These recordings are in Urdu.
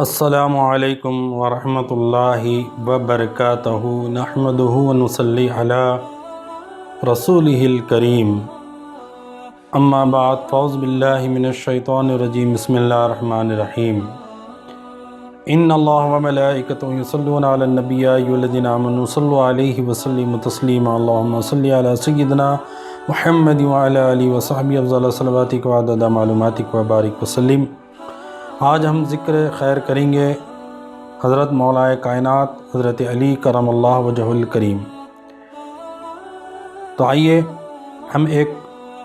السلام علیکم ورحمۃ اللہ وبرکاتہ نحمدہ ونصلی علی رسولہ الکریم اما بعد فاعوذ باللہ من الشیطان الرجیم بسم اللہ الرحمن الرحیم ان اللہ وملائکتہ یصلون علی النبی یا ایھا الذین آمنوا صلوا علیہ وسلموا تسلیما اللہم صل علی سیدنا محمد وعلی آلہ وصحبہ افضل صلواتک وعدد معلوماتک وبارک وسلم۔ آج ہم ذکر خیر کریں گے حضرت مولا کائنات حضرت علی کرم اللہ وجہ الکریم۔ تو آئیے ہم ایک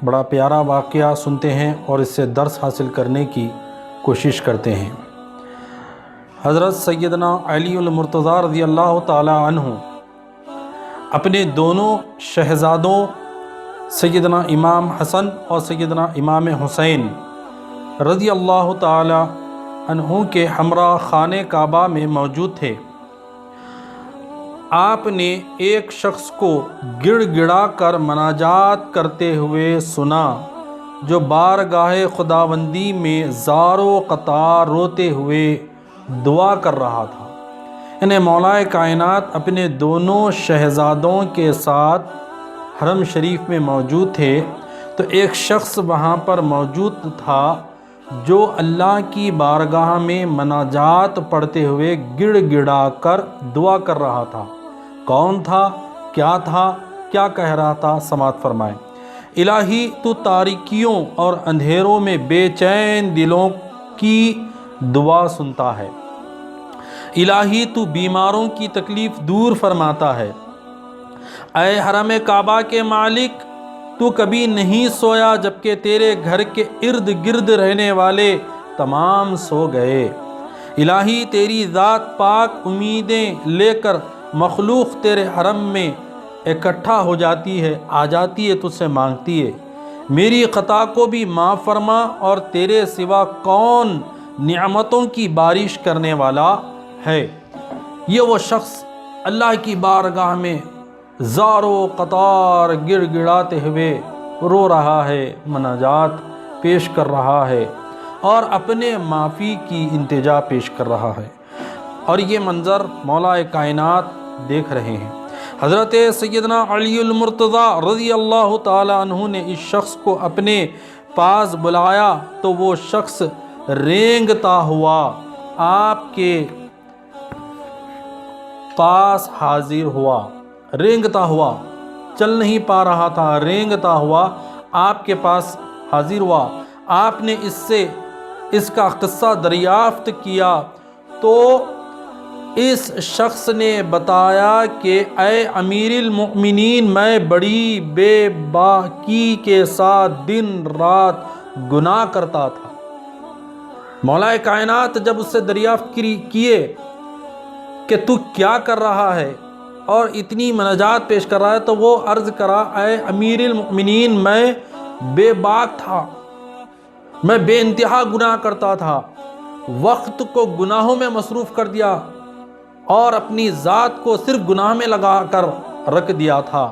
بڑا پیارا واقعہ سنتے ہیں اور اس سے درس حاصل کرنے کی کوشش کرتے ہیں۔ حضرت سیدنا علی المرتضیٰ رضی اللہ تعالی عنہ اپنے دونوں شہزادوں سیدنا امام حسن اور سیدنا امام حسین رضی اللہ تعالی عنہ کے ہمراہ خانہ کعبہ میں موجود تھے۔ آپ نے ایک شخص کو گڑ گڑا کر مناجات کرتے ہوئے سنا جو بارگاہ خداوندی میں زار و قطار روتے ہوئے دعا کر رہا تھا۔ یعنی مولا کائنات اپنے دونوں شہزادوں کے ساتھ حرم شریف میں موجود تھے، تو ایک شخص وہاں پر موجود تھا جو اللہ کی بارگاہ میں مناجات پڑھتے ہوئے گڑ گڑا کر دعا کر رہا تھا۔ کون تھا، کیا کہہ رہا تھا؟ سماعت فرمائیں۔ الہی تو تاریکیوں اور اندھیروں میں بے چین دلوں کی دعا سنتا ہے۔ الہی تو بیماروں کی تکلیف دور فرماتا ہے۔ اے حرم کعبہ کے مالک، تو کبھی نہیں سویا جبکہ تیرے گھر کے ارد گرد رہنے والے تمام سو گئے۔ الہی تیری ذات پاک امیدیں لے کر مخلوق تیرے حرم میں اکٹھا ہو جاتی ہے، آ جاتی ہے، تجھ سے مانگتی ہے میری خطا کو بھی معاف فرما، اور تیرے سوا کون نعمتوں کی بارش کرنے والا ہے۔ یہ وہ شخص اللہ کی بارگاہ میں زار و قطار گڑ گڑاتے ہوئے رو رہا ہے، مناجات پیش کر رہا ہے اور اپنے معافی کی التجا پیش کر رہا ہے، اور یہ منظر مولا کائنات دیکھ رہے ہیں۔ حضرت سیدنا علی المرتضیٰ رضی اللہ تعالی عنہ نے اس شخص کو اپنے پاس بلایا تو وہ شخص رینگتا ہوا آپ کے پاس حاضر ہوا۔ رینگتا ہوا، چل نہیں پا رہا تھا، رینگتا ہوا آپ کے پاس حاضر ہوا۔ آپ نے اس کا قصہ دریافت کیا تو اس شخص نے بتایا کہ اے امیر المؤمنین، میں بڑی بے باکی کے ساتھ دن رات گناہ کرتا تھا۔ مولا کائنات جب اس سے دریافت کیے کہ تو کیا کر رہا ہے اور اتنی مناجات پیش کر رہا ہے، تو وہ عرض کرا اے امیر المؤمنین، میں بے باک تھا، میں بے انتہا گناہ کرتا تھا، وقت کو گناہوں میں مصروف کر دیا اور اپنی ذات کو صرف گناہ میں لگا کر رکھ دیا تھا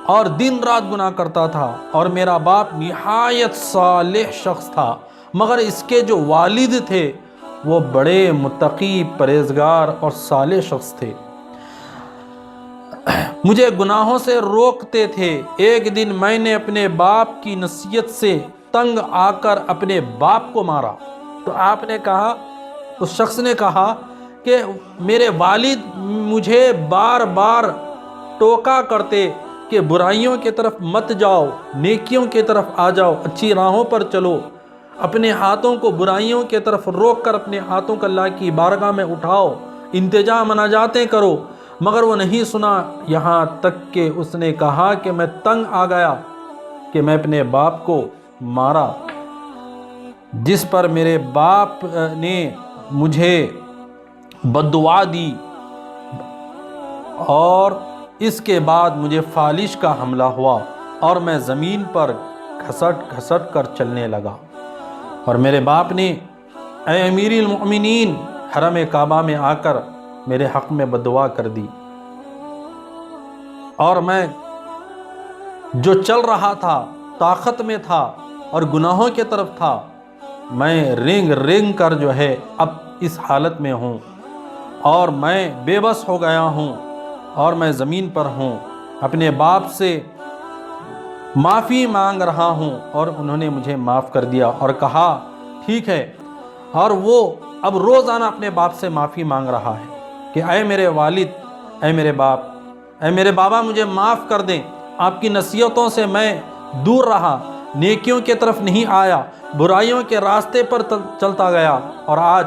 اور دن رات گناہ کرتا تھا، اور میرا باپ نہایت صالح شخص تھا، مگر اس کے جو والد تھے وہ بڑے متقی، پرہیزگار اور صالح شخص تھے، مجھے گناہوں سے روکتے تھے۔ ایک دن میں نے اپنے باپ کی نصیحت سے تنگ آ کر اپنے باپ کو مارا۔ تو آپ نے کہا، اس شخص نے کہا کہ میرے والد مجھے بار بار ٹوکا کرتے کہ برائیوں کی طرف مت جاؤ، نیکیوں کی طرف آ جاؤ، اچھی راہوں پر چلو، اپنے ہاتھوں کو برائیوں کی طرف روک کر اپنے ہاتھوں کو اللہ کی بارگاہ میں اٹھاؤ، التجا مناجاتیں کرو، مگر وہ نہیں سنا۔ یہاں تک کہ اس نے کہا کہ میں تنگ آ گیا کہ میں اپنے باپ کو مارا، جس پر میرے باپ نے مجھے بد دعا دی، اور اس کے بعد مجھے فالش کا حملہ ہوا اور میں زمین پر گھسٹ گھسٹ کر چلنے لگا، اور میرے باپ نے اے امیر المؤمنین حرم کعبہ میں آ کر میرے حق میں بد دعا کر دی، اور میں جو چل رہا تھا طاقت میں تھا اور گناہوں کی طرف تھا، میں رینگ کر جو ہے اب اس حالت میں ہوں اور میں بے بس ہو گیا ہوں اور میں زمین پر ہوں، اپنے باپ سے معافی مانگ رہا ہوں، اور انہوں نے مجھے معاف کر دیا اور کہا ٹھیک ہے۔ اور وہ اب روزانہ اپنے باپ سے معافی مانگ رہا ہے کہ اے میرے والد، اے میرے باپ، اے میرے بابا، مجھے معاف کر دیں، آپ کی نصیحتوں سے میں دور رہا، نیکیوں کی طرف نہیں آیا، برائیوں کے راستے پر چلتا گیا، اور آج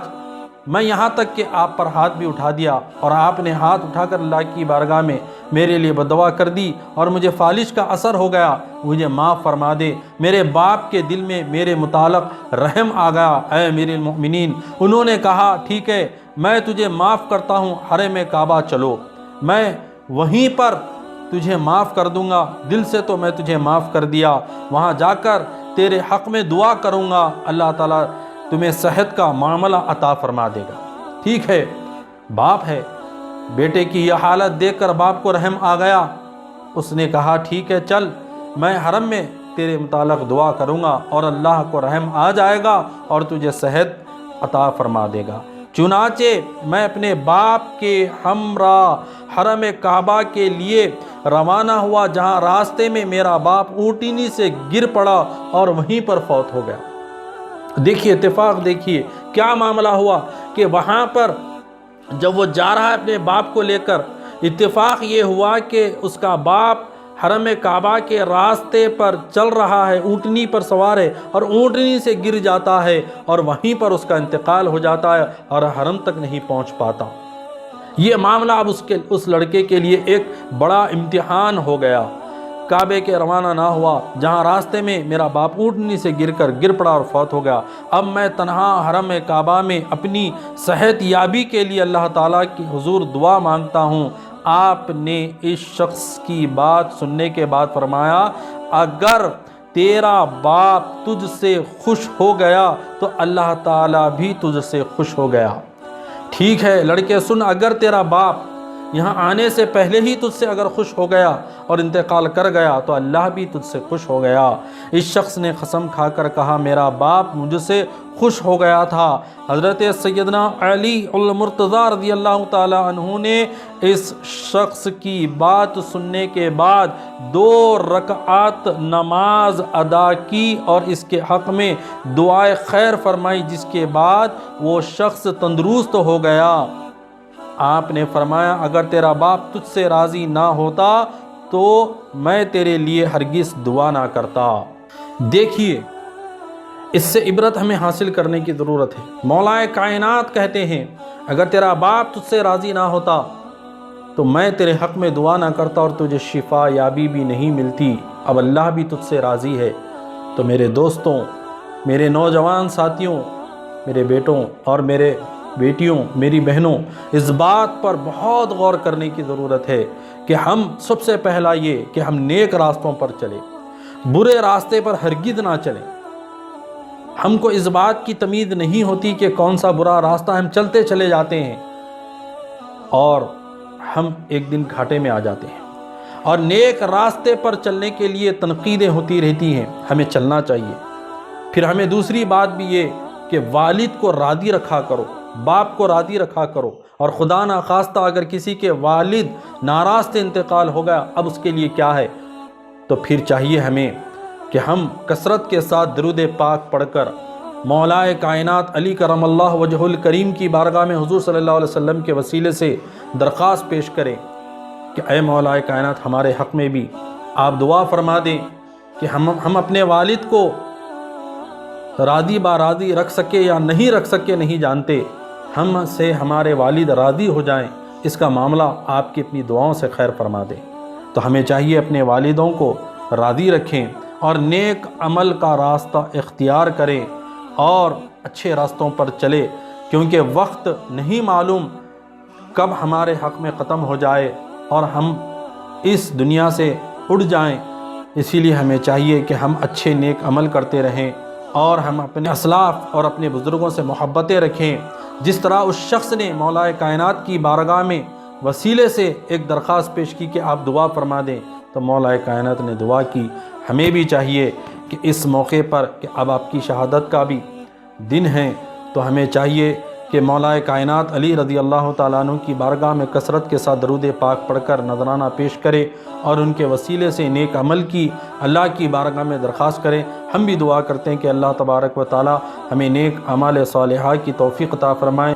میں یہاں تک کہ آپ پر ہاتھ بھی اٹھا دیا، اور آپ نے ہاتھ اٹھا کر اللہ کی بارگاہ میں میرے لیے بددعا کر دی اور مجھے فالش کا اثر ہو گیا، مجھے معاف فرما دے۔ میرے باپ کے دل میں میرے متعلق رحم آ گیا۔ اے امیر المؤمنین، انہوں نے کہا ٹھیک ہے، میں تجھے معاف کرتا ہوں، حرم کعبہ چلو، میں وہیں پر تجھے معاف کر دوں گا، دل سے تو میں تجھے معاف کر دیا، وہاں جا کر تیرے حق میں دعا کروں گا، اللہ تعالیٰ تمہیں صحت کا معاملہ عطا فرما دے گا۔ ٹھیک ہے، باپ ہے، بیٹے کی یہ حالت دیکھ کر باپ کو رحم آ گیا، اس نے کہا ٹھیک ہے چل، میں حرم میں تیرے متعلق دعا کروں گا اور اللہ کو رحم آ جائے گا اور تجھے صحت عطا فرما دے گا۔ چنانچہ میں اپنے باپ کے ہمراہ حرم کعبہ کے لیے روانہ ہوا، جہاں راستے میں میرا باپ اونٹنی سے گر پڑا اور وہیں پر فوت ہو گیا۔ دیکھیے اتفاق، دیکھیے کیا معاملہ ہوا کہ وہاں پر جب وہ جا رہا ہے اپنے باپ کو لے کر، اتفاق یہ ہوا کہ اس کا باپ حرم کعبہ کے راستے پر چل رہا ہے، اونٹنی پر سوار ہے، اور اونٹنی سے گر جاتا ہے اور وہیں پر اس کا انتقال ہو جاتا ہے اور حرم تک نہیں پہنچ پاتا۔ یہ معاملہ اب اس لڑکے کے لیے ایک بڑا امتحان ہو گیا۔ کعبے کے روانہ نہ ہوا، جہاں راستے میں میرا باپ اونٹنی سے گر پڑا اور فوت ہو گیا۔ اب میں تنہا حرم کعبہ میں اپنی صحت یابی کے لیے اللہ تعالیٰ کی حضور دعا مانگتا ہوں۔ آپ نے اس شخص کی بات سننے کے بعد فرمایا، اگر تیرا باپ تجھ سے خوش ہو گیا تو اللہ تعالیٰ بھی تجھ سے خوش ہو گیا۔ ٹھیک ہے لڑکے سن، اگر تیرا باپ یہاں آنے سے پہلے ہی تجھ سے اگر خوش ہو گیا اور انتقال کر گیا تو اللہ بھی تجھ سے خوش ہو گیا۔ اس شخص نے قسم کھا کر کہا میرا باپ مجھ سے خوش ہو گیا تھا۔ حضرت سیدنا علی المرتضی رضی اللہ تعالی عنہ نے اس شخص کی بات سننے کے بعد 2 رکعات نماز ادا کی اور اس کے حق میں دعائے خیر فرمائی، جس کے بعد وہ شخص تندرست ہو گیا۔ آپ نے فرمایا اگر تیرا باپ تجھ سے راضی نہ ہوتا تو میں تیرے لیے ہرگز دعا نہ کرتا۔ دیکھیے اس سے عبرت ہمیں حاصل کرنے کی ضرورت ہے۔ مولا کائنات کہتے ہیں اگر تیرا باپ تجھ سے راضی نہ ہوتا تو میں تیرے حق میں دعا نہ کرتا اور تجھے شفا یابی بھی نہیں ملتی۔ اب اللہ بھی تجھ سے راضی ہے۔ تو میرے دوستوں، میرے نوجوان ساتھیوں، میرے بیٹوں اور میرے بیٹیوں، میری بہنوں، اس بات پر بہت غور کرنے کی ضرورت ہے کہ ہم سب سے پہلا یہ کہ ہم نیک راستوں پر چلیں، برے راستے پر ہرگز نہ چلیں۔ ہم کو اس بات کی تمیز نہیں ہوتی کہ کون سا برا راستہ، ہم چلتے چلے جاتے ہیں اور ہم ایک دن گھاٹے میں آ جاتے ہیں۔ اور نیک راستے پر چلنے کے لیے تنقیدیں ہوتی رہتی ہیں، ہمیں چلنا چاہیے۔ پھر ہمیں دوسری بات بھی یہ کہ والد کو راضی رکھا کرو، باپ کو راضی رکھا کرو، اور خدا نخواستہ اگر کسی کے والد ناراض سے انتقال ہو گیا، اب اس کے لیے کیا ہے؟ تو پھر چاہیے ہمیں کہ ہم کثرت کے ساتھ درود پاک پڑھ کر مولا کائنات علی کرم اللہ وجہ الکریم کی بارگاہ میں حضور صلی اللہ علیہ وسلم کے وسیلے سے درخواست پیش کریں کہ اے مولا کائنات ہمارے حق میں بھی آپ دعا فرما دیں کہ ہم اپنے والد کو راضی باراضی رکھ سکے یا نہیں رکھ سکے نہیں جانتے، ہم سے ہمارے والد راضی ہو جائیں، اس کا معاملہ آپ کی اپنی دعاؤں سے خیر فرما دیں۔ تو ہمیں چاہیے اپنے والدوں کو راضی رکھیں اور نیک عمل کا راستہ اختیار کریں اور اچھے راستوں پر چلے، کیونکہ وقت نہیں معلوم کب ہمارے حق میں ختم ہو جائے اور ہم اس دنیا سے اڑ جائیں۔ اسی لیے ہمیں چاہیے کہ ہم اچھے نیک عمل کرتے رہیں اور ہم اپنے اسلاف اور اپنے بزرگوں سے محبتیں رکھیں۔ جس طرح اس شخص نے مولا کائنات کی بارگاہ میں وسیلے سے ایک درخواست پیش کی کہ آپ دعا فرما دیں، تو مولا کائنات نے دعا کی۔ ہمیں بھی چاہیے کہ اس موقع پر کہ اب آپ کی شہادت کا بھی دن ہے، تو ہمیں چاہیے کہ مولا کائنات علی رضی اللہ تعالیٰ عنہ کی بارگاہ میں کثرت کے ساتھ درود پاک پڑھ کر نذرانہ پیش کرے اور ان کے وسیلے سے نیک عمل کی اللہ کی بارگاہ میں درخواست کرے۔ ہم بھی دعا کرتے ہیں کہ اللہ تبارک و تعالیٰ ہمیں نیک اعمال صالحہ کی توفیق عطا فرمائے۔